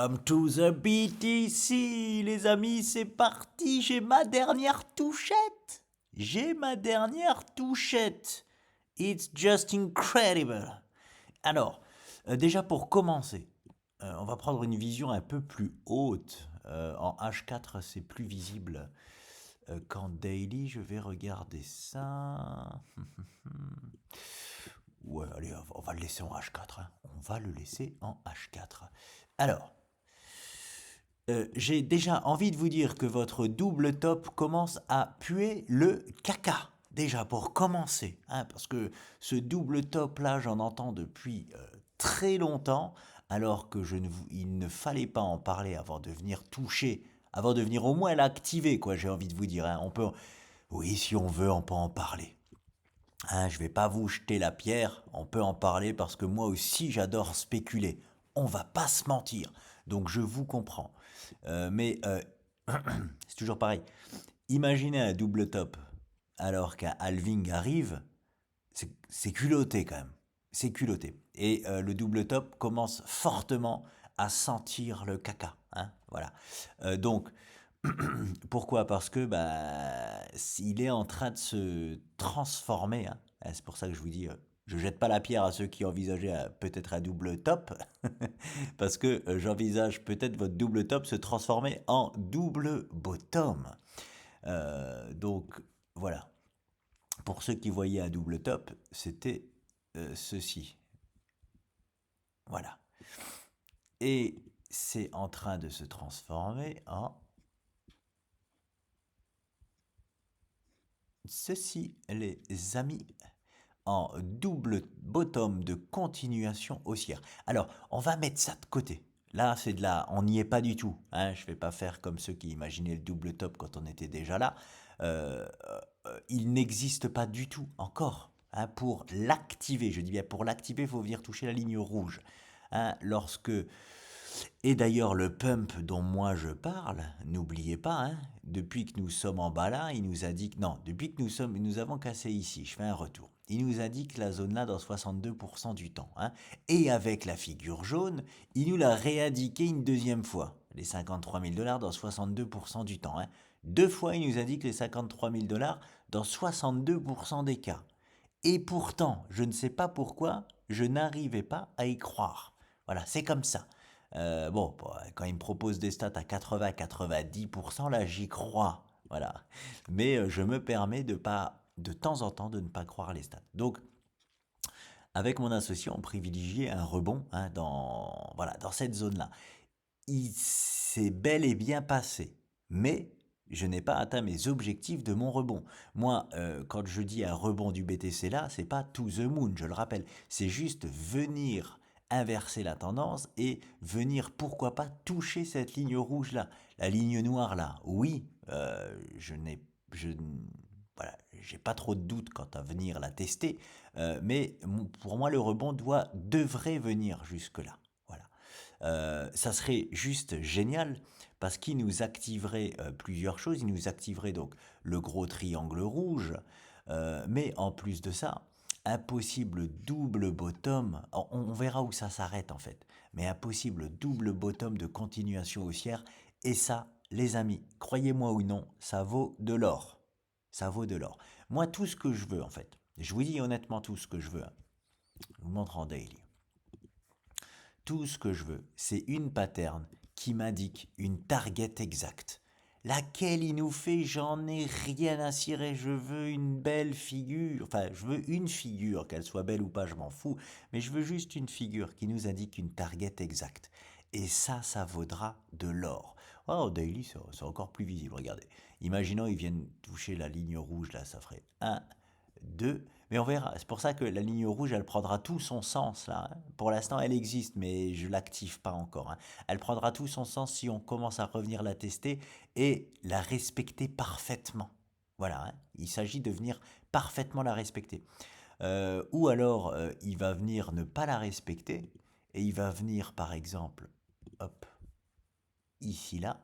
Welcome to the BTC, les amis, c'est parti, j'ai ma dernière touchette. J'ai ma dernière touchette. It's just incredible. Alors, déjà pour commencer, on va prendre une vision un peu plus haute. En H4, c'est plus visible qu'en daily. Je vais regarder ça. Ouais, allez, on va le laisser en H4, hein. On va le laisser en H4. Alors, j'ai déjà envie de vous dire que votre double top commence à puer le caca. Déjà pour commencer, hein, parce que ce double top là, j'en entends depuis très longtemps, alors que il ne fallait pas en parler avant de venir toucher, avant de venir au moins l'activer, quoi. J'ai envie de vous dire, hein. Oui, si on veut, on peut en parler. Hein, je vais pas vous jeter la pierre, on peut en parler parce que moi aussi j'adore spéculer. On va pas se mentir, donc je vous comprends. Mais c'est toujours pareil. Imaginez un double top alors qu'un halving arrive, c'est culotté quand même. C'est culotté. Et le double top commence fortement à sentir le caca. Hein, voilà. Donc, pourquoi? Parce que il est en train de se transformer. Hein. C'est pour ça que je vous dis, je jette pas la pierre à ceux qui envisageaient peut-être un double top, parce que j'envisage peut-être votre double top se transformer en double bottom. Donc voilà. Pour ceux qui voyaient un double top, c'était ceci. Voilà. Et c'est en train de se transformer en ceci, les amis, en double bottom de continuation haussière. Alors, on va mettre ça de côté. Là, c'est de la, on n'y est pas du tout. Hein. Je vais pas faire comme ceux qui imaginaient le double top quand on était déjà là. Il n'existe pas du tout encore. Hein, pour l'activer, je dis bien pour l'activer, il faut venir toucher la ligne rouge. Hein, et d'ailleurs, le pump dont moi je parle, n'oubliez pas, hein, depuis que nous sommes en bas là, il nous a dit que non, depuis que nous avons cassé ici, je fais un retour. Il nous a dit que la zone là dans 62% du temps. Hein, et avec la figure jaune, il nous l'a réindiqué une deuxième fois. Les 53 000 dollars dans 62% du temps. Hein. Deux fois, il nous a dit que les 53 000 dollars dans 62% des cas. Et pourtant, je ne sais pas pourquoi, je n'arrivais pas à y croire. Voilà, c'est comme ça. Quand il me propose des stats à 80-90%, là, j'y crois. Voilà. Mais je me permets de temps en temps, de ne pas croire les stats. Donc, avec mon associé, on privilégiait un rebond hein, dans cette zone-là. Il s'est bel et bien passé. Mais je n'ai pas atteint mes objectifs de mon rebond. Moi, quand je dis un rebond du BTC là, c'est pas to the moon, je le rappelle. C'est juste venir inverser la tendance et venir, pourquoi pas, toucher cette ligne rouge là. La ligne noire là, oui, je, voilà, j'ai pas trop de doutes quant à venir la tester, mais pour moi le rebond devrait venir jusque là. Voilà. Ça serait juste génial parce qu'il nous activerait plusieurs choses. Il nous activerait donc le gros triangle rouge, mais en plus de ça, un possible double bottom, on verra où ça s'arrête en fait, mais un possible double bottom de continuation haussière, et ça, les amis, croyez-moi ou non, ça vaut de l'or. Ça vaut de l'or. Moi, tout ce que je veux en fait, je vous dis honnêtement tout ce que je veux, hein. Je vous montre en daily. Tout ce que je veux, c'est une pattern qui m'indique une target exacte. Laquelle il nous fait, j'en ai rien à cirer, je veux une belle figure, enfin je veux une figure, qu'elle soit belle ou pas, je m'en fous, mais je veux juste une figure qui nous indique une target exacte. Et ça vaudra de l'or. Oh, daily, c'est encore plus visible, regardez. Imaginons, ils viennent toucher la ligne rouge, là, ça ferait 1, 2, mais on verra. C'est pour ça que la ligne rouge, elle prendra tout son sens là. Hein. Pour l'instant, elle existe, mais je l'active pas encore. Hein. Elle prendra tout son sens si on commence à revenir la tester et la respecter parfaitement. Voilà. Hein. Il s'agit de venir parfaitement la respecter. Ou alors, il va venir ne pas la respecter et il va venir, par exemple, hop, ici là.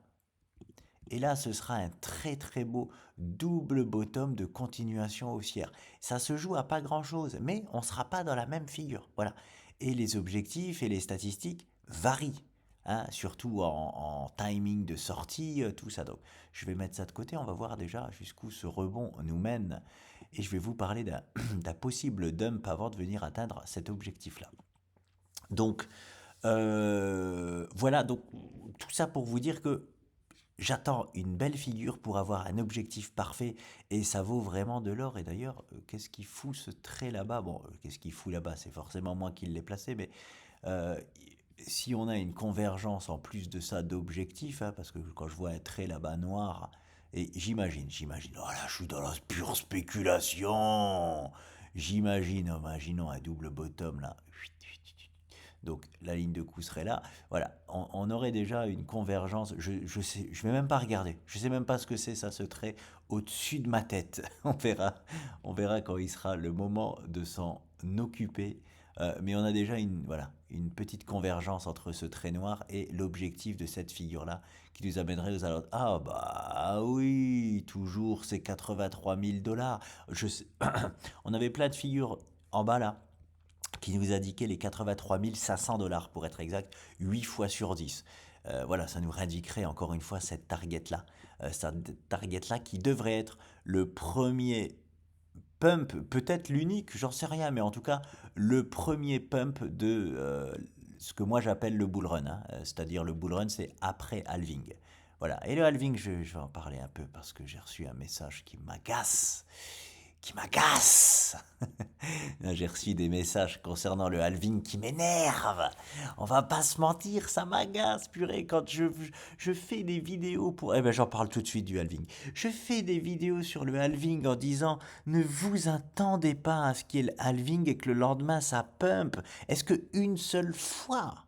Et là, ce sera un très très beau double bottom de continuation haussière. Ça se joue à pas grand-chose, mais on ne sera pas dans la même figure. Voilà. Et les objectifs et les statistiques varient. hein, surtout en timing de sortie, tout ça. Donc, je vais mettre ça de côté, on va voir déjà jusqu'où ce rebond nous mène, et je vais vous parler d'un possible dump avant de venir atteindre cet objectif-là. Donc, voilà, donc tout ça pour vous dire que j'attends une belle figure pour avoir un objectif parfait et ça vaut vraiment de l'or. Et d'ailleurs, qu'est-ce qu'il fout ce trait là-bas? Bon, qu'est-ce qu'il fout là-bas? C'est forcément moi qui l'ai placé, mais euh, si on a une convergence en plus de ça d'objectifs, hein, parce que quand je vois un trait là-bas noir, et j'imagine, oh là, je suis dans la pure spéculation. Imaginons un double bottom là. Donc la ligne de coup serait là. Voilà, on aurait déjà une convergence. Je sais, je vais même pas regarder. Je sais même pas ce que c'est ça, ce trait au-dessus de ma tête. On verra quand il sera le moment de s'en occuper. Mais on a déjà voilà, une petite convergence entre ce trait noir et l'objectif de cette figure-là qui nous amènerait aux alentours. Ah bah oui, toujours ces 83 000 $. On avait plein de figures en bas là qui nous indiquait les 83 500 $ pour être exact, 8 fois sur 10. Voilà, ça nous indiquerait encore une fois cette target-là qui devrait être le premier pump, peut-être l'unique, j'en sais rien, mais en tout cas le premier pump de ce que moi j'appelle le bull run, hein. C'est-à-dire le bull run c'est après halving. Voilà, et le halving, je vais en parler un peu parce que j'ai reçu un message qui m'agace. Qui m'agace. J'ai reçu des messages concernant le halving qui m'énervent. On va pas se mentir, ça m'agace, purée, quand je fais des vidéos pour... Eh ben j'en parle tout de suite du halving. Je fais des vidéos sur le halving en disant ne vous attendez pas à ce qu'il y ait le halving et que le lendemain ça pump. Est-ce que une seule fois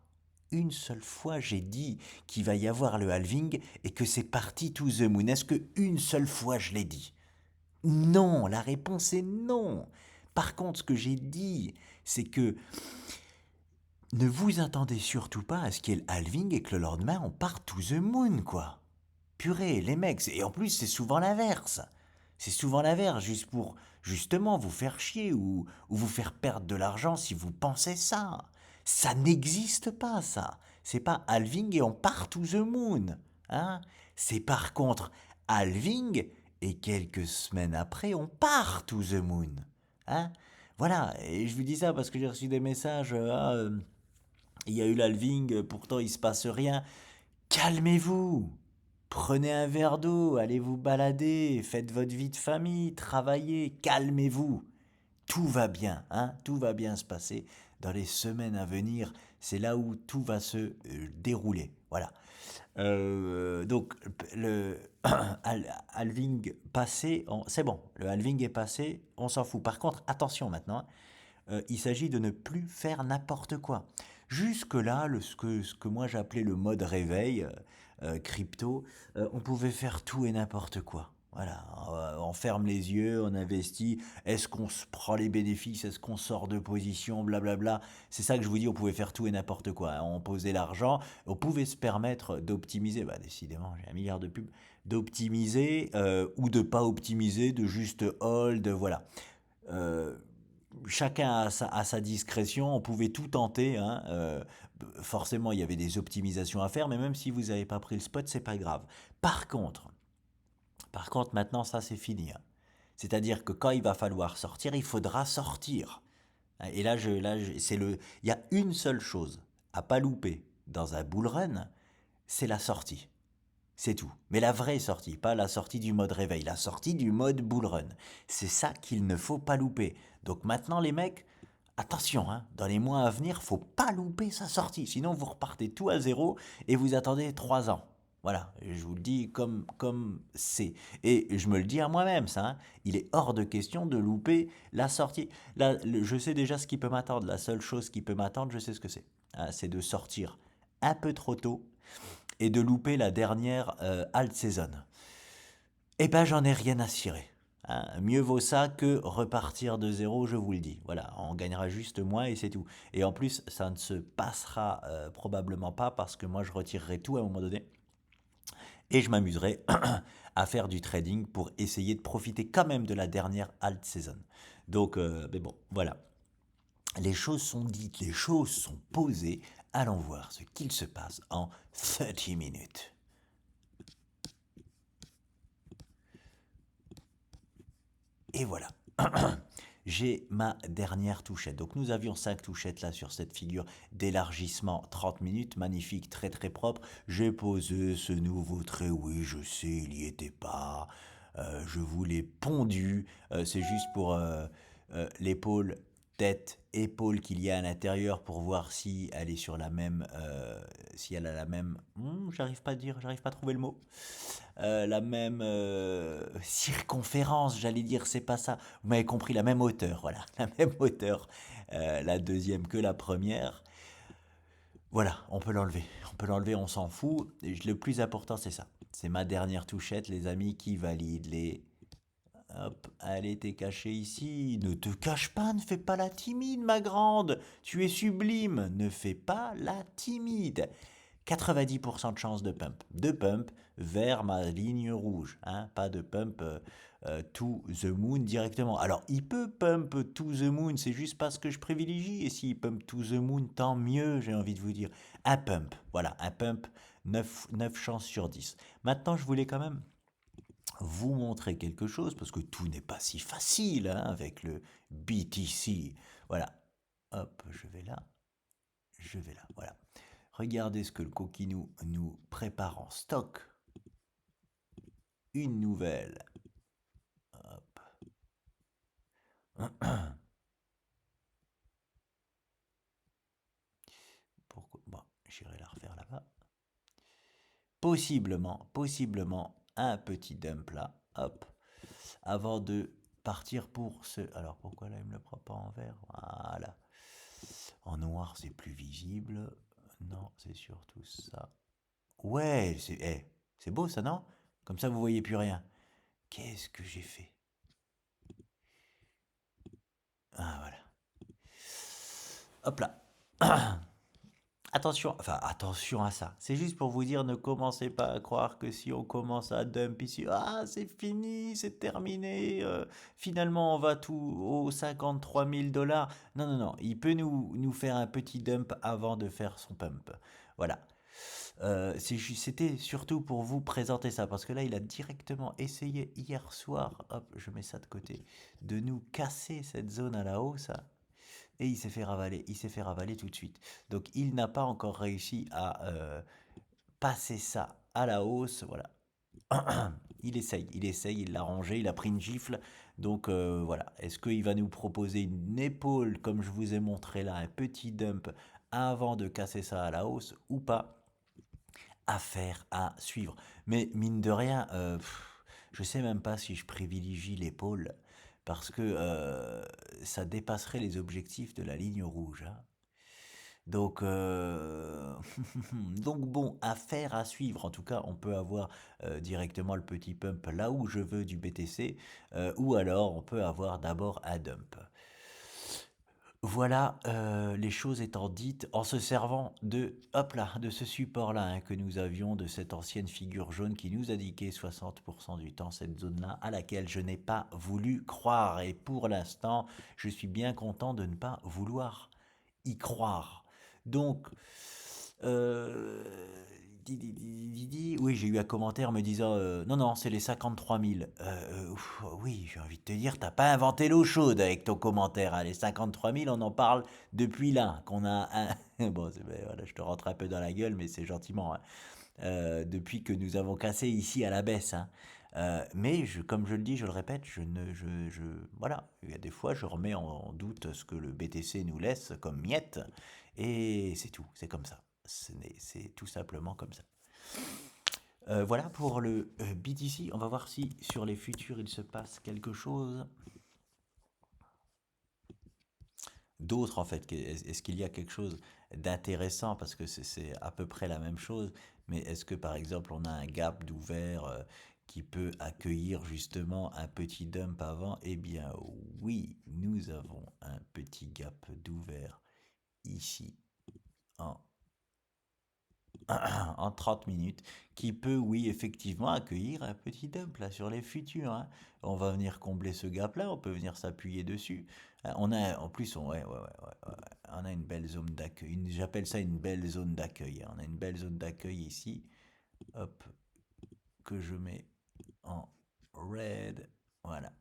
j'ai dit qu'il va y avoir le halving et que c'est parti to the moon? Est-ce que une seule fois je l'ai dit? Non, la réponse est non. Par contre, ce que j'ai dit, c'est que ne vous attendez surtout pas à ce qu'il y ait le halving et que le lendemain on part to the moon, quoi. Purée, les mecs, et en plus c'est souvent l'inverse. C'est souvent l'inverse, juste pour justement vous faire chier ou vous faire perdre de l'argent si vous pensez ça. Ça n'existe pas, ça. C'est pas halving et on part to the moon. Hein. C'est par contre halving et quelques semaines après on part to the moon. Hein. Voilà, et je vous dis ça parce que j'ai reçu des messages. Il y a eu l'halving, pourtant il se passe rien. Calmez-vous. Prenez un verre d'eau, allez vous balader, faites votre vie de famille, travaillez, calmez-vous. Tout va bien, hein, tout va bien se passer dans les semaines à venir. C'est là où tout va se dérouler. Voilà. Donc le halving passé, c'est bon, le halving est passé, on s'en fout. Par contre, attention maintenant, hein, il s'agit de ne plus faire n'importe quoi. Jusque-là, ce que moi j'appelais le mode réveil crypto, on pouvait faire tout et n'importe quoi. Voilà, on ferme les yeux, on investit. Est-ce qu'on se prend les bénéfices? Est-ce qu'on sort de position? Blablabla. C'est ça que je vous dis, on pouvait faire tout et n'importe quoi, hein. On posait l'argent, on pouvait se permettre d'optimiser. Bah, décidément, j'ai un milliard de pubs. D'optimiser ou de pas optimiser, de juste hold, voilà. Euh, Chacun à sa discrétion, on pouvait tout tenter, hein. Forcément, il y avait des optimisations à faire, mais même si vous n'avez pas pris le spot, c'est pas grave. Par contre, maintenant, ça c'est fini, hein. C'est-à-dire que quand il va falloir sortir, il faudra sortir. Et là, il y a une seule chose à pas louper dans un bull run, c'est la sortie. C'est tout. Mais la vraie sortie, pas la sortie du mode réveil, la sortie du mode bull run. C'est ça qu'il ne faut pas louper. Donc maintenant les mecs, attention, hein, dans les mois à venir, faut pas louper sa sortie. Sinon vous repartez tout à zéro et vous attendez 3 ans. Voilà, je vous le dis comme c'est. Et je me le dis à moi-même, ça. Hein. Il est hors de question de louper la sortie. Là, je sais déjà ce qui peut m'attendre. La seule chose qui peut m'attendre, je sais ce que c'est. Hein, c'est de sortir un peu trop tôt et de louper la dernière alt season. Eh ben, j'en ai rien à cirer. Hein. Mieux vaut ça que repartir de zéro, je vous le dis. Voilà, on gagnera juste moins et c'est tout. Et en plus, ça ne se passera probablement pas parce que moi, je retirerai tout à un moment donné et je m'amuserai à faire du trading pour essayer de profiter quand même de la dernière alt season. Donc, mais bon, voilà. Les choses sont dites, les choses sont posées. allons voir ce qu'il se passe en 30 minutes. Et voilà. J'ai ma dernière touchette. Donc nous avions 5 touchettes là sur cette figure d'élargissement 30 minutes, magnifique, très très propre. J'ai posé ce nouveau trait, oui je sais, il n'y était pas. Je vous l'ai pondu, c'est juste pour l'épaule, tête, épaule qu'il y a à l'intérieur pour voir si elle est sur la même, si elle a la même, j'arrive pas à dire, j'arrive pas à trouver le mot. La même circonférence, j'allais dire, c'est pas ça. Vous m'avez compris, la même hauteur, voilà, la même hauteur, la deuxième que la première. Voilà, on peut l'enlever, on s'en fout. Et le plus important, c'est ça. C'est ma dernière touchette, les amis, qui valide les. Hop, allez, t'es caché ici. Ne te cache pas, ne fais pas la timide, ma grande. Tu es sublime. Ne fais pas la timide. 90% de chance de pump. De pump vers ma ligne rouge. Hein, pas de pump to the moon directement. Alors, il peut pump to the moon, c'est juste parce que je privilégie. Et s'il pump to the moon, tant mieux, j'ai envie de vous dire. Un pump, voilà, un pump, 9 chances sur 10. Maintenant, je voulais quand même vous montrer quelque chose, parce que tout n'est pas si facile hein, avec le BTC. Voilà, hop, je vais là, voilà. Regardez ce que le coquinou nous prépare en stock. Une nouvelle. Hop. Pourquoi bon, j'irai la refaire là-bas. Possiblement, un petit dump là. Hop. Avant de partir pour ce... Alors pourquoi là il me le prend pas en vert? Voilà. En noir c'est plus visible. Non, c'est surtout ça. Ouais, c'est beau ça, non? Comme ça vous voyez plus rien. Qu'est-ce que j'ai fait? Ah voilà. Hop là. Attention, enfin attention à ça. C'est juste pour vous dire, ne commencez pas à croire que si on commence à dump ici, ah c'est fini, c'est terminé, finalement on va tout aux 53 000 $. Non, non, non, il peut nous faire un petit dump avant de faire son pump. Voilà. C'était surtout pour vous présenter ça, parce que là il a directement essayé hier soir, hop, je mets ça de côté, de nous casser cette zone à la hausse. Et il s'est fait ravaler tout de suite. Donc il n'a pas encore réussi à passer ça à la hausse, voilà. Il l'a rangé, il a pris une gifle. Donc voilà, est-ce qu'il va nous proposer une épaule comme je vous ai montré là, un petit dump avant de casser ça à la hausse ou pas? Affaire à suivre. Mais mine de rien, je sais même pas si je privilégie l'épaule parce que ça dépasserait les objectifs de la ligne rouge. Hein. Donc, donc bon, affaire à suivre. En tout cas, on peut avoir directement le petit pump là où je veux du BTC, ou alors on peut avoir d'abord un dump. Voilà, les choses étant dites, en se servant de, hop là, de ce support-là hein, que nous avions, de cette ancienne figure jaune qui nous indiquait 60% du temps cette zone-là, à laquelle je n'ai pas voulu croire. Et pour l'instant, je suis bien content de ne pas vouloir y croire. Donc, euh, oui, j'ai eu un commentaire me disant non, non, c'est les 53 000. Oui, j'ai envie de te dire, t'as pas inventé l'eau chaude avec ton commentaire. Hein. Les 53 000, on en parle depuis là, qu'on a un. Bon, ben, voilà, je te rentre un peu dans la gueule, mais c'est gentiment. Hein. Depuis que nous avons cassé ici à la baisse. Hein. Mais comme je le dis, je le répète, voilà, il y a des fois, je remets en doute ce que le BTC nous laisse comme miette, et c'est tout, c'est comme ça. C'est tout simplement comme ça. Voilà pour le BTC. On va voir si sur les futurs il se passe quelque chose d'autre en fait. Est-ce qu'il y a quelque chose d'intéressant parce que c'est à peu près la même chose, mais est-ce que par exemple on a un gap d'ouvert qui peut accueillir justement un petit dump avant? Eh bien oui, nous avons un petit gap d'ouvert ici en en 30 minutes, qui peut, oui, effectivement, accueillir un petit dump là sur les futurs, hein. On va venir combler ce gap-là, on peut venir s'appuyer dessus. On a, en plus, on a une belle zone d'accueil. J'appelle ça une belle zone d'accueil, hein. On a une belle zone d'accueil ici, hop, que je mets en red. Voilà.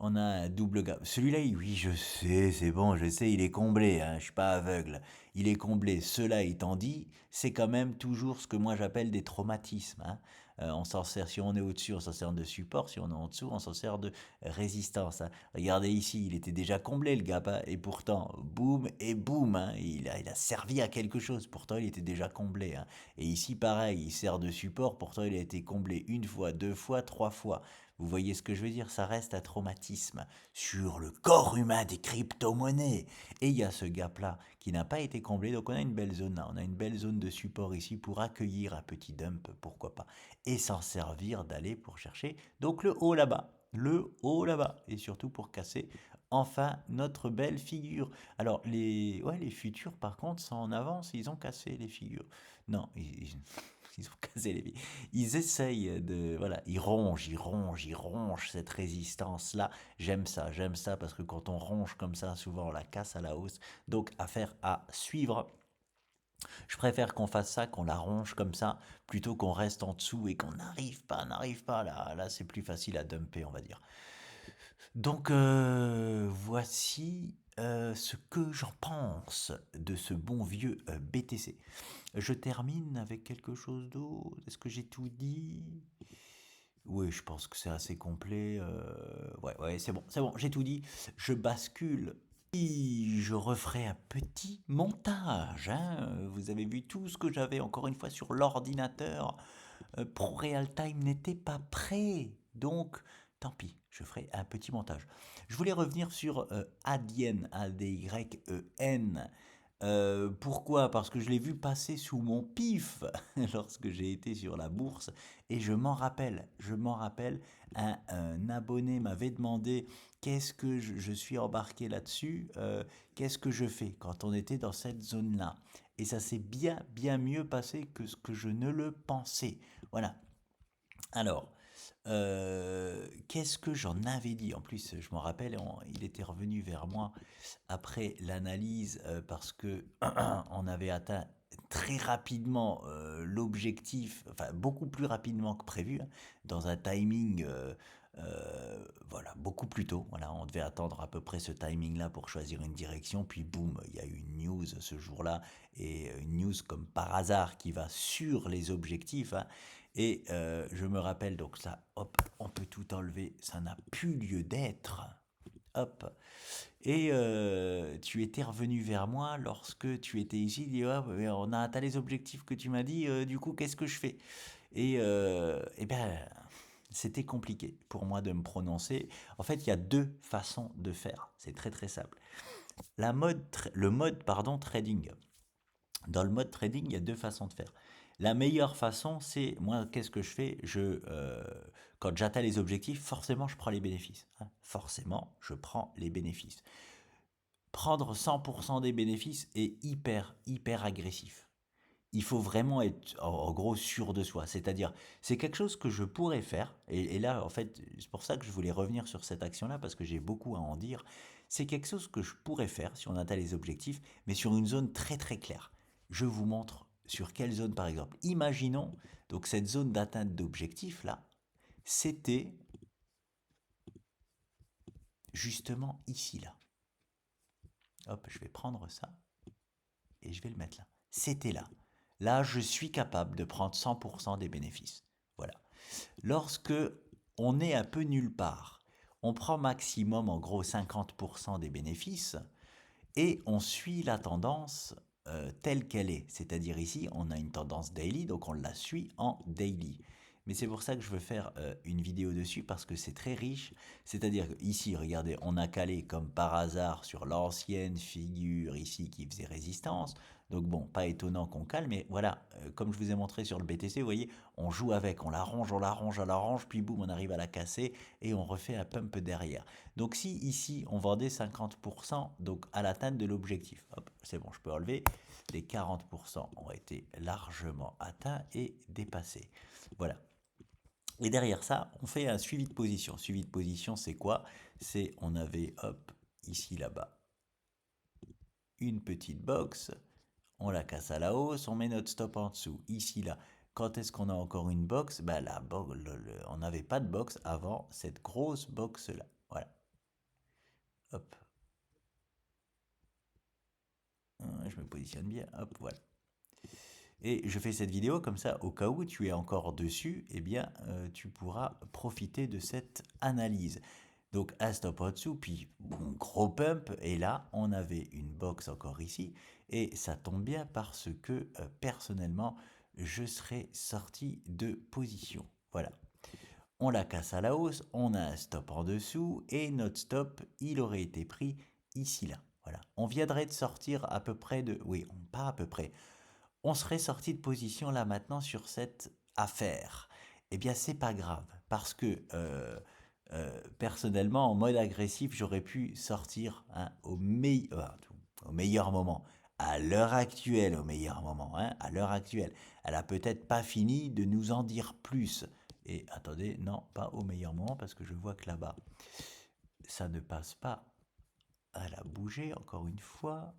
On a un double gap. Celui-là, oui, je sais, c'est bon, je sais, il est comblé, hein, je suis pas aveugle. Il est comblé. Cela étant dit, c'est quand même toujours ce que moi j'appelle des traumatismes, hein. On s'en sert, si on est au-dessus, on s'en sert de support, si on est en dessous, on s'en sert de résistance, hein. Regardez ici, il était déjà comblé le gap, hein, et pourtant, boum et boum, hein, il a servi à quelque chose, pourtant il était déjà comblé, hein. Et ici, pareil, il sert de support, pourtant il a été comblé une fois, deux fois, trois fois. Vous voyez ce que je veux dire? Ça reste un traumatisme sur le corps humain des crypto-monnaies. Et il y a ce gap-là qui n'a pas été comblé. Donc on a une belle zone là. On a une belle zone de support ici pour accueillir un petit dump, pourquoi pas. Et s'en servir d'aller pour chercher donc le haut là-bas. Le haut là-bas. Et surtout pour casser enfin notre belle figure. Alors les futurs par contre sont en avance. Ils ont cassé les figures. Non, ils ont cassé les figures. Ils essayent de, voilà, ils rongent cette résistance-là. J'aime ça parce que quand on ronge comme ça, souvent on la casse à la hausse. Donc affaire à suivre. Je préfère qu'on fasse ça, qu'on la ronge comme ça, plutôt qu'on reste en dessous et qu'on n'arrive pas. Là c'est plus facile à dumper, on va dire. Donc voici ce que j'en pense de ce bon vieux BTC. Je termine avec quelque chose d'autre. Est-ce que j'ai tout dit? Oui, je pense que c'est assez complet. Ouais, c'est bon, j'ai tout dit. Je bascule. Et je referai un petit montage, hein. Vous avez vu tout ce que j'avais encore une fois sur l'ordinateur. ProRealTime n'était pas prêt. Donc, tant pis, je ferai un petit montage. Je voulais revenir sur Adyen, Adyen. Pourquoi? Parce que je l'ai vu passer sous mon pif lorsque j'ai été sur la bourse et je m'en rappelle, un abonné m'avait demandé qu'est-ce que je suis embarqué là-dessus, qu'est-ce que je fais quand on était dans cette zone-là. Et ça s'est bien mieux passé que ce que je ne le pensais. Voilà. Alors, qu'est-ce que j'en avais dit? En plus, je m'en rappelle, il était revenu vers moi après l'analyse parce que on avait atteint très rapidement l'objectif, enfin beaucoup plus rapidement que prévu, hein, dans un timing voilà, beaucoup plus tôt. Voilà, on devait attendre à peu près ce timing-là pour choisir une direction, puis boum, il y a eu une news ce jour-là, et une news comme par hasard qui va sur les objectifs, hein. Et je me rappelle, donc ça, hop, on peut tout enlever, ça n'a plus lieu d'être. Hop. Et tu étais revenu vers moi lorsque tu étais ici, dit, ah, ouais, on a atteint les objectifs que tu m'as dit, du coup, qu'est-ce que je fais? Et ben, c'était compliqué pour moi de me prononcer. En fait, il y a deux façons de faire. C'est très très simple. Le mode pardon, trading. Dans le mode trading, il y a deux façons de faire. La meilleure façon, c'est, moi, qu'est-ce que je fais? Quand j'atteins les objectifs, forcément, je prends les bénéfices, hein. Forcément, je prends les bénéfices. Prendre 100% des bénéfices est hyper agressif. Il faut vraiment être, en gros, sûr de soi. C'est-à-dire, c'est quelque chose que je pourrais faire. Et là, en fait, c'est pour ça que je voulais revenir sur cette action-là, parce que j'ai beaucoup à en dire. C'est quelque chose que je pourrais faire si on atteint les objectifs, mais sur une zone très très claire. Je vous montre sur quelle zone, par exemple. Imaginons, donc cette zone d'atteinte d'objectifs, là, c'était justement ici, là. Hop, je vais prendre ça et je vais le mettre là. C'était là. Là, je suis capable de prendre 100% des bénéfices. Voilà. Lorsque on est un peu nulle part, on prend maximum en gros 50% des bénéfices et on suit la tendance telle qu'elle est. C'est-à-dire ici, on a une tendance daily, donc on la suit en daily. Mais c'est pour ça que je veux faire une vidéo dessus parce que c'est très riche. C'est-à-dire ici, regardez, on a calé comme par hasard sur l'ancienne figure ici qui faisait résistance. Donc bon, pas étonnant qu'on cale, mais voilà, comme je vous ai montré sur le BTC, vous voyez, on joue avec, on la range, on la range, on la range, puis boum, on arrive à la casser et on refait un pump derrière. Donc si ici on vendait 50%, donc à l'atteinte de l'objectif, hop, c'est bon, je peux enlever, les 40% ont été largement atteints et dépassés. Voilà. Et derrière ça, on fait un suivi de position. Suivi de position, c'est quoi? C'est, on avait, hop, ici, là-bas, une petite box, on la casse à la hausse, on met notre stop en dessous. Ici, là, quand est-ce qu'on a encore une box? Ben, on n'avait pas de box avant cette grosse box-là. Voilà. Hop. Je me positionne bien. Hop, voilà. Et je fais cette vidéo comme ça, au cas où tu es encore dessus, eh bien, tu pourras profiter de cette analyse. Donc, un stop en dessous, puis bon, gros pump, et là, on avait une box encore ici, et ça tombe bien parce que, personnellement, je serais sorti de position. Voilà. On la casse à la hausse, on a un stop en dessous, et notre stop, il aurait été pris ici, là. Voilà. On viendrait de sortir à peu près de... Oui, pas à peu près on serait sorti de position là maintenant sur cette affaire. Eh bien, c'est pas grave, parce que personnellement, en mode agressif, j'aurais pu sortir hein, au meilleur moment. À l'heure actuelle, au meilleur moment, hein, à l'heure actuelle. Elle a peut-être pas fini de nous en dire plus. Et attendez, non, pas au meilleur moment, parce que je vois que là-bas, ça ne passe pas. Elle a bougé, encore une fois.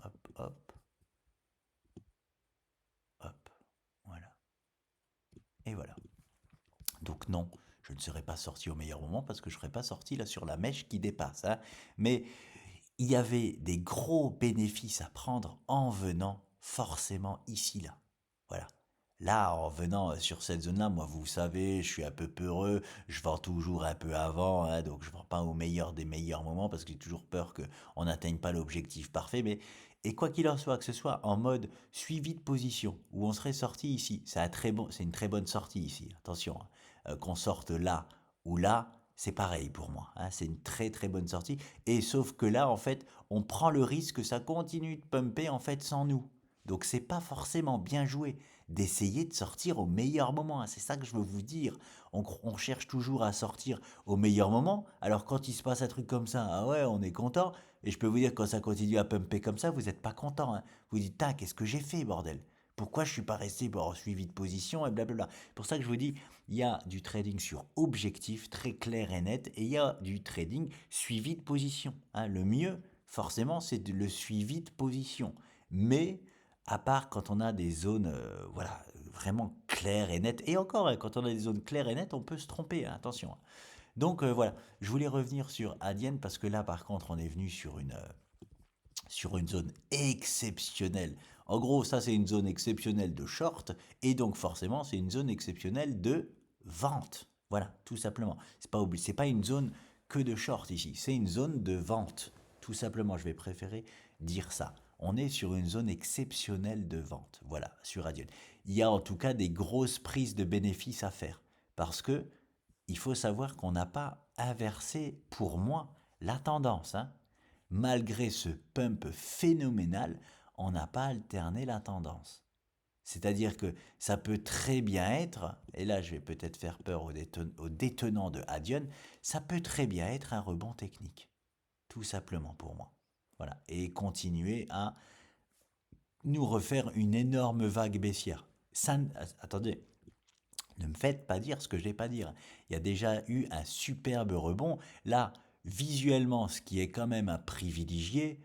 Hop, hop, hop. Voilà. Et voilà. Donc non, je ne serais pas sorti au meilleur moment parce que je ne serais pas sorti là sur la mèche qui dépasse. Hein. Mais il y avait des gros bénéfices à prendre en venant forcément ici là. Voilà. Là, en venant sur cette zone-là, moi, vous savez, je suis un peu peureux, je vends toujours un peu avant, hein, donc je ne vends pas au meilleur des meilleurs moments parce que j'ai toujours peur qu'on n'atteigne pas l'objectif parfait. Mais et quoi qu'il en soit, que ce soit en mode suivi de position où on serait sorti ici, c'est une très bonne sortie ici. Attention, hein, qu'on sorte là ou là, c'est pareil pour moi. Hein, c'est une très très bonne sortie. Et sauf que là, en fait, on prend le risque que ça continue de pumper en fait sans nous. Donc c'est pas forcément bien joué d'essayer de sortir au meilleur moment. Hein. C'est ça que je veux vous dire. On cherche toujours à sortir au meilleur moment. Alors quand il se passe un truc comme ça, ah ouais, on est content. Et je peux vous dire, quand ça continue à pumper comme ça, vous n'êtes pas content. Hein. Vous dites, qu'est-ce que j'ai fait, bordel? Pourquoi je suis pas resté pour suivi de position et blablabla. C'est pour ça que je vous dis, il y a du trading sur objectif très clair et net et il y a du trading suivi de position. Hein. Le mieux, forcément, c'est le suivi de position. Mais à part quand on a des zones voilà, vraiment claires et nettes. Et encore, hein, quand on a des zones claires et nettes, on peut se tromper, hein, attention. Hein. Donc voilà, je voulais revenir sur Adienne parce que là, par contre, on est venu sur une zone exceptionnelle. En gros, ça, c'est une zone exceptionnelle de short. Et donc, forcément, c'est une zone exceptionnelle de vente. Voilà, tout simplement. C'est pas une zone que de short ici. C'est une zone de vente. Tout simplement, je vais préférer dire ça. On est sur une zone exceptionnelle de vente. Voilà, sur Radion. Il y a en tout cas des grosses prises de bénéfices à faire. Parce que il faut savoir qu'on n'a pas inversé, pour moi, la tendance. Hein. Malgré ce pump phénoménal, on n'a pas alterné la tendance. C'est-à-dire que ça peut très bien être, et là je vais peut-être faire peur aux détenants de Adion, ça peut très bien être un rebond technique. Tout simplement pour moi. Voilà. Et continuer à nous refaire une énorme vague baissière. Ça, attendez, ne me faites pas dire ce que je n'ai pas dire. Il y a déjà eu un superbe rebond. Là, visuellement, ce qui est quand même à privilégier,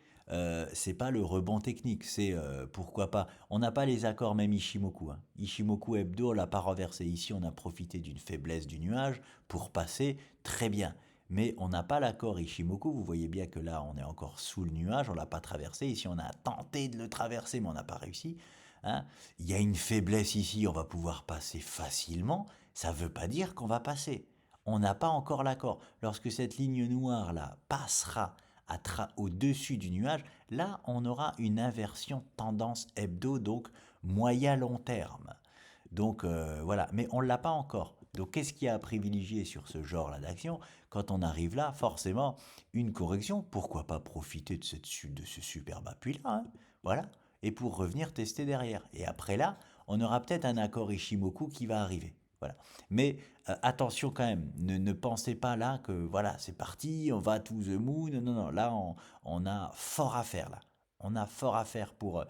c'est pas le rebond technique, c'est pourquoi pas. On n'a pas les accords même Ishimoku. Hein. Ishimoku hebdo, on l'a pas renversé ici, on a profité d'une faiblesse du nuage pour passer très bien. Mais on n'a pas l'accord Ishimoku, vous voyez bien que là on est encore sous le nuage, on l'a pas traversé, ici on a tenté de le traverser mais on n'a pas réussi. Hein. Il y a une faiblesse ici, on va pouvoir passer facilement, ça ne veut pas dire qu'on va passer. On n'a pas encore l'accord. Lorsque cette ligne noire là passera au-dessus du nuage, là on aura une inversion tendance hebdo, donc moyen-long terme. Donc voilà, mais on ne l'a pas encore. Donc qu'est-ce qu'il y a à privilégier sur ce genre-là d'action? Quand on arrive là, forcément, une correction, pourquoi pas profiter de ce superbe appui-là, hein. Voilà, et pour revenir tester derrière. Et après là, on aura peut-être un accord Ishimoku qui va arriver. Voilà. Mais attention quand même, ne pensez pas là que voilà, c'est parti, on va to the moon. Non, non, non, là, on a fort à faire là. On a fort à faire pour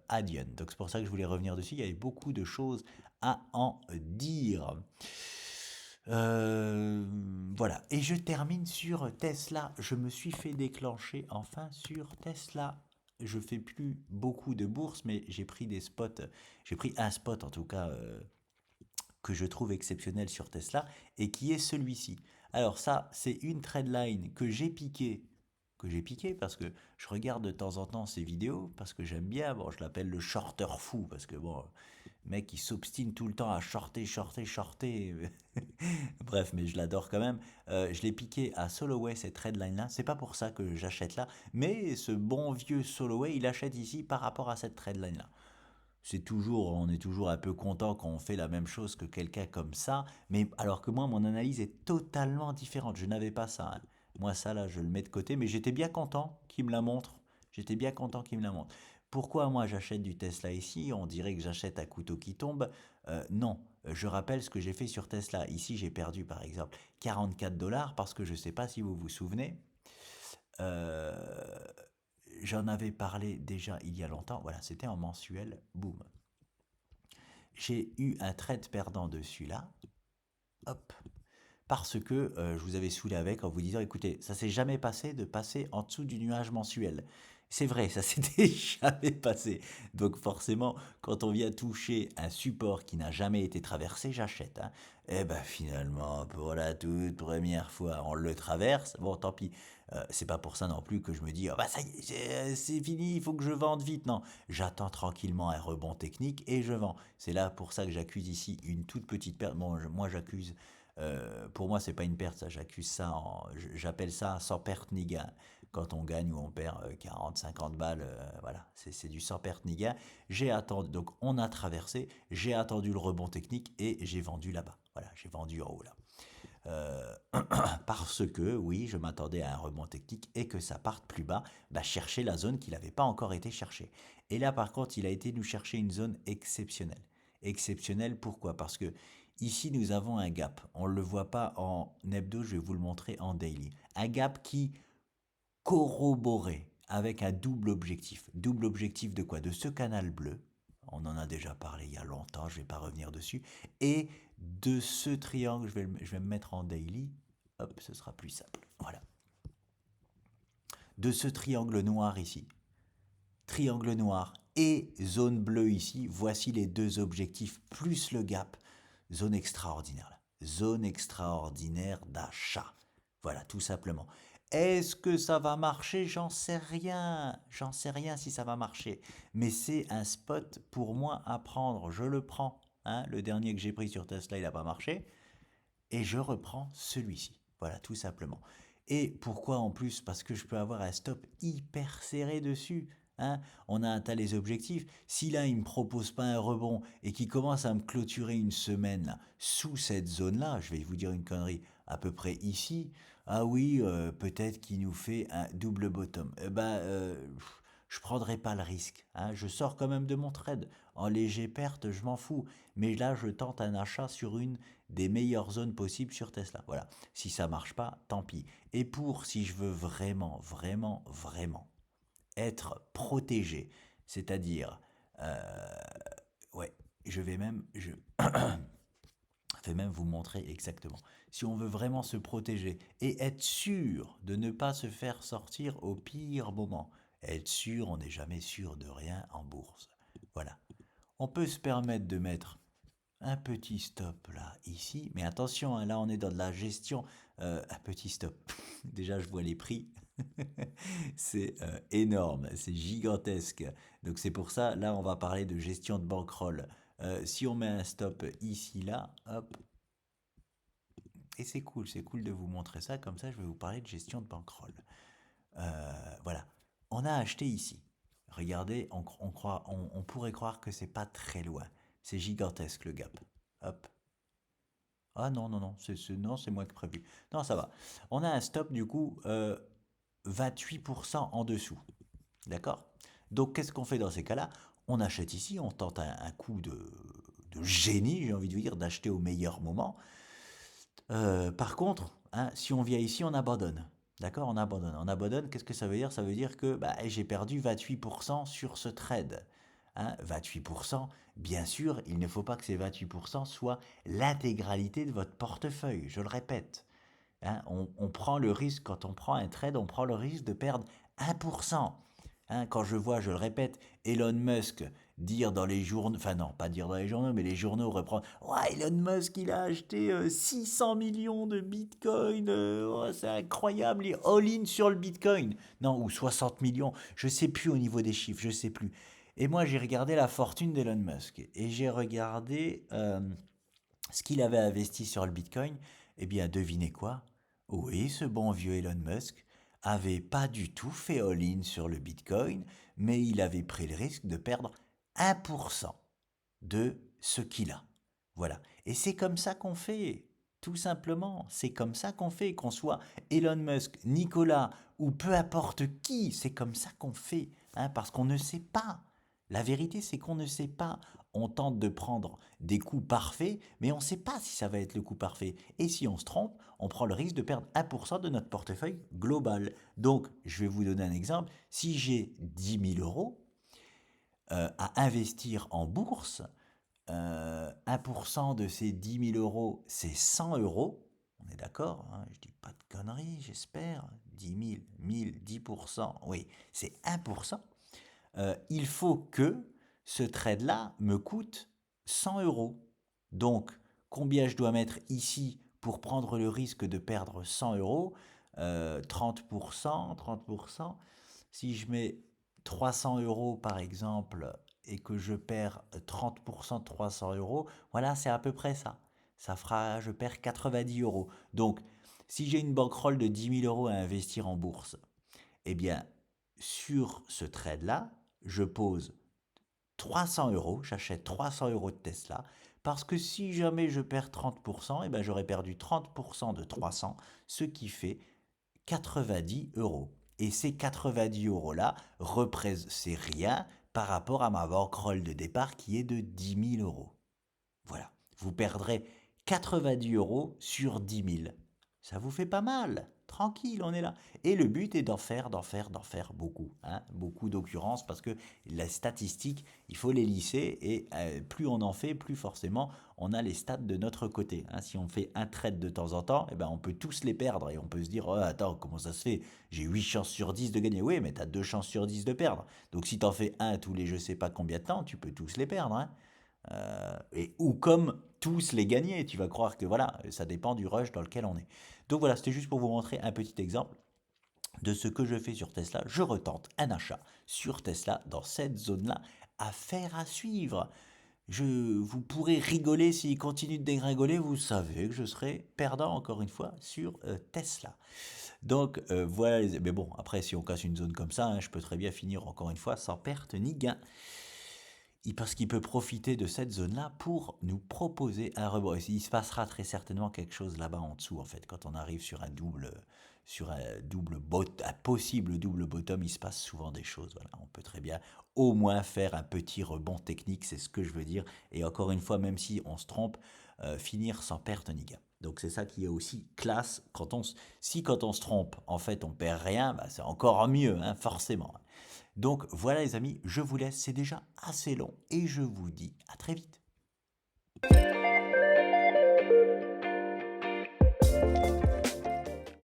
Adion. Donc c'est pour ça que je voulais revenir dessus. Il y avait beaucoup de choses à en dire. Euh, voilà. Et je termine sur Tesla. Je me suis fait déclencher enfin sur Tesla. Je fais plus beaucoup de bourses, mais j'ai pris des spots. J'ai pris un spot en tout cas que je trouve exceptionnel sur Tesla et qui est celui-ci. Alors ça, c'est une trendline que j'ai piqué parce que je regarde de temps en temps ses vidéos parce que j'aime bien. Bon, je l'appelle le shorter fou parce que bon, le mec il s'obstine tout le temps à shorter, shorter, shorter. Bref, mais je l'adore quand même. Je l'ai piqué à Soloway cette trendline là. C'est pas pour ça que j'achète là, mais ce bon vieux Soloway, il achète ici par rapport à cette trendline là. On est toujours un peu content quand on fait la même chose que quelqu'un comme ça, mais alors que moi, mon analyse est totalement différente. Je n'avais pas ça, hein. Moi, ça, là, je le mets de côté, mais j'étais bien content qu'il me la montre. J'étais bien content qu'il me la montre. Pourquoi moi j'achète du Tesla ici? On dirait que j'achète à couteau qui tombe. Non, je rappelle ce que j'ai fait sur Tesla. Ici, j'ai perdu par exemple 44 dollars parce que je ne sais pas si vous vous souvenez. Euh, J'en avais parlé déjà il y a longtemps. Voilà, c'était en mensuel. Boum. J'ai eu un trade perdant dessus là. Hop. Parce que je vous avais saoulé avec en vous disant écoutez, ça s'est jamais passé de passer en dessous du nuage mensuel. C'est vrai, ça s'était jamais passé. Donc forcément, quand on vient toucher un support qui n'a jamais été traversé, j'achète, hein. Et ben finalement, pour la toute première fois, on le traverse. Bon, tant pis. C'est pas pour ça non plus que je me dis ah bah ça y est, c'est fini, il faut que je vende vite. Non, j'attends tranquillement un rebond technique et je vends. C'est là pour ça que j'accuse ici une toute petite perte. Bon, moi j'accuse pour moi, c'est pas une perte, ça. J'appelle ça sans perte ni gain. Quand on gagne ou on perd 40, 50 balles, voilà, c'est du sans perte ni gain. J'ai attendu, donc on a traversé, j'ai attendu le rebond technique et j'ai vendu là-bas. Voilà, j'ai vendu en haut là. Euh, Parce que oui, je m'attendais à un rebond technique et que ça parte plus bas, bah, chercher la zone qui n'avait pas encore été cherchée. Et là, par contre, il a été nous chercher une zone exceptionnelle. Exceptionnelle, pourquoi? Parce que ici, nous avons un gap. On ne le voit pas en hebdo, je vais vous le montrer en daily. Un gap qui corroboré avec un double objectif. Double objectif de quoi? De ce canal bleu, on en a déjà parlé il y a longtemps, je ne vais pas revenir dessus, et de ce triangle, je vais me mettre en daily, hop, ce sera plus simple, voilà. De ce triangle noir ici, triangle noir et zone bleue ici, voici les deux objectifs plus le gap, zone extraordinaire là. Zone extraordinaire d'achat. Voilà, tout simplement. Est-ce que ça va marcher? J'en sais rien. J'en sais rien si ça va marcher. Mais c'est un spot pour moi à prendre. Je le prends, hein. Le dernier que j'ai pris sur Tesla, il n'a pas marché. Et je reprends celui-ci. Voilà, tout simplement. Et pourquoi en plus? Parce que je peux avoir un stop hyper serré dessus, hein. On a atteint les objectifs. Si là, il ne me propose pas un rebond et qu'il commence à me clôturer une semaine là, sous cette zone-là, je vais vous dire une connerie, à peu près ici, ah oui, peut-être qu'il nous fait un double bottom. Eh ben, je prendrai pas le risque, hein. Je sors quand même de mon trade. En léger perte, je m'en fous. Mais là, je tente un achat sur une des meilleures zones possibles sur Tesla. Voilà. Si ça marche pas, tant pis. Et pour si je veux vraiment, vraiment, vraiment être protégé, c'est-à-dire, euh, ouais, je vais même vous montrer exactement. Si on veut vraiment se protéger et être sûr de ne pas se faire sortir au pire moment, être sûr, on n'est jamais sûr de rien en bourse. Voilà. On peut se permettre de mettre un petit stop là, ici. Mais attention, hein, là on est dans de la gestion. Un petit stop. Déjà, je vois les prix. C'est énorme, c'est gigantesque. Donc c'est pour ça, là on va parler de gestion de bankroll. Si on met un stop ici, là, hop. Et c'est cool de vous montrer ça. Comme ça, je vais vous parler de gestion de bankroll. Voilà. On a acheté ici. Regardez, on pourrait croire que c'est pas très loin. C'est gigantesque le gap. Hop. Ah non, non, non, non, c'est moins que prévu. Non, ça va. On a un stop du coup 28% en dessous. D'accord? Donc qu'est-ce qu'on fait dans ces cas-là? On achète ici, on tente un coup de génie, j'ai envie de dire, d'acheter au meilleur moment. Par contre, hein, si on vient ici, on abandonne. D'accord? On abandonne. On abandonne, qu'est-ce que ça veut dire? Ça veut dire que bah, j'ai perdu 28% sur ce trade. Hein, 28%, bien sûr, il ne faut pas que ces 28% soient l'intégralité de votre portefeuille. Je le répète. Hein, on prend le risque, quand on prend un trade, on prend le risque de perdre 1%. Hein, quand je vois, je le répète, Elon Musk dire dans les journaux, enfin non, pas dire dans les journaux, mais les journaux reprendre, ouais, Elon Musk, il a acheté 600 millions de bitcoin, oh, c'est incroyable, il est all-in sur le bitcoin. Non, ou 60 millions, je sais plus au niveau des chiffres, je sais plus. Et moi, j'ai regardé la fortune d'Elon Musk, et j'ai regardé ce qu'il avait investi sur le bitcoin. Eh bien, devinez quoi? Oui, ce bon vieux Elon Musk avait pas du tout fait all-in sur le Bitcoin, mais il avait pris le risque de perdre 1% de ce qu'il a. Voilà. Et c'est comme ça qu'on fait. Tout simplement, c'est comme ça qu'on fait, qu'on soit Elon Musk, Nicolas ou peu importe qui, c'est comme ça qu'on fait, hein, parce qu'on ne sait pas. La vérité, c'est qu'on ne sait pas. On tente de prendre des coups parfaits, mais on ne sait pas si ça va être le coup parfait. Et si on se trompe, on prend le risque de perdre 1% de notre portefeuille global. Donc, je vais vous donner un exemple. Si j'ai 10 000 € à investir en bourse, 1% de ces 10 000 €, c'est 100 €. On est d'accord, hein, je dis pas de conneries, j'espère. 10 000, 1000, 10%, oui, c'est 1%. Il faut que ce trade-là me coûte 100 €. Donc, combien je dois mettre ici pour prendre le risque de perdre 100 €? 30%, 30%. Si je mets 300 € par exemple et que je perds 30% de 300 €, voilà, c'est à peu près ça. Ça fera, je perds 90 €. Donc, si j'ai une bankroll de 10 000 € à investir en bourse, eh bien, sur ce trade-là, je pose 300 €, j'achète 300 € de Tesla, parce que si jamais je perds 30%, eh ben j'aurais perdu 30% de 300, ce qui fait 90 €. Et ces 90 € là, c'est rien par rapport à ma bankroll de départ qui est de 10 000 €. Voilà, vous perdrez 90 € sur 10 000. Ça vous fait pas mal. Tranquille, on est là. Et le but est d'en faire beaucoup. Hein, beaucoup d'occurrences parce que les statistiques, il faut les lisser et plus on en fait, plus forcément on a les stats de notre côté. Hein, si on fait un trade de temps en temps, eh ben, on peut tous les perdre et on peut se dire, oh, attends, comment ça se fait? J'ai 8 chances sur 10 de gagner. Oui, mais tu as 2 chances sur 10 de perdre. Donc si tu en fais un tous les je sais pas combien de temps, tu peux tous les perdre. Hein. Ou comme tous les gagner. Tu vas croire que voilà, ça dépend du rush dans lequel on est. Donc voilà, c'était juste pour vous montrer un petit exemple de ce que je fais sur Tesla. Je retente un achat sur Tesla dans cette zone-là. Affaire à suivre. Vous pourrez rigoler s'il continue de dégringoler. Vous savez que je serai perdant encore une fois sur Tesla. Donc voilà, mais bon, après si on casse une zone comme ça, hein, je peux très bien finir encore une fois sans perte ni gain parce qu'il peut profiter de cette zone-là pour nous proposer un rebond. Et il se passera très certainement quelque chose là-bas en dessous, en fait, quand on arrive sur un possible double bottom, il se passe souvent des choses. Voilà, on peut très bien au moins faire un petit rebond technique, c'est ce que je veux dire. Et encore une fois, même si on se trompe, finir sans perte ni gain. Donc c'est ça qui est aussi classe. Si quand on se trompe, en fait, on perd rien, bah, c'est encore mieux, hein, forcément. Donc voilà les amis, je vous laisse, c'est déjà assez long et je vous dis à très vite.